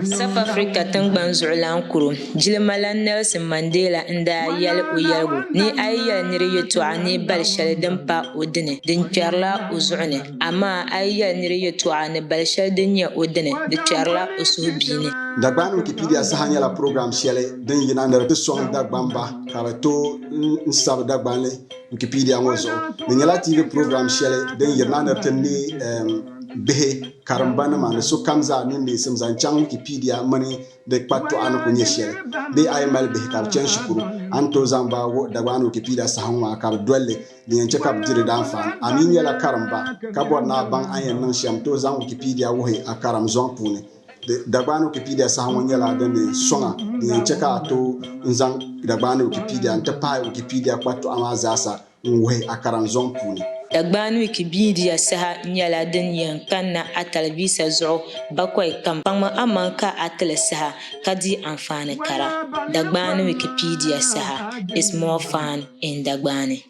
South Africa tingbani zuɣulan kuro jilmala Nelson Mandela n daa yɛli o yɛligu ni a yi yɛli niri yɛltɔɣa ni bali shɛli din pa o dini din kpɛrila o zuɣu ni amaa a yi yɛli niri yɛltɔɣa ni bali shɛli din nyɛ o dini di kpɛrila o suhubiini. Dagbani Wikipedia saha nyɛla program shɛli din yina ni ti sɔŋ Dagbamba ka bi to n sabi Dagbani Wikipedia ŋɔ zuɣu di nyɛla TV program shɛli din yirina ni ti ne bihi karimbanima ni sokam zaa nin leesim zaŋ chaŋ Wikipedia mini di kpatɔɣa ni ku nyɛ shɛli bee a yi mali bihi ka bi chani shikuru a ni tooi zaŋ ba Dagbani Wikipedia saha ŋɔ ka bi dolli di yɛn chɛ ka bi diri di anfaani a mi nyɛla karimba ka bɔri ni a baŋ a yɛn niŋ shɛm tooi zaŋ Wikipedia wuhi a karim zɔŋ puuni Dagbani Wikipedia saha ŋɔ nyɛla din ni sɔŋa di yɛn chɛ ka a to n zaŋ Dagbani Wikipedia n ti pahi Wikipedia kpatɔɣa maa zaasa n wuhi a karim zɔŋ puuni. Dagbani Wikipedia saha nyɛla din yɛn kanna a talivisa zuɣu bakɔi kam kpaŋmi aman ka a tili saha ka di anfaani kara. Dagbani Wikipedia saha is more fun in Dagbani.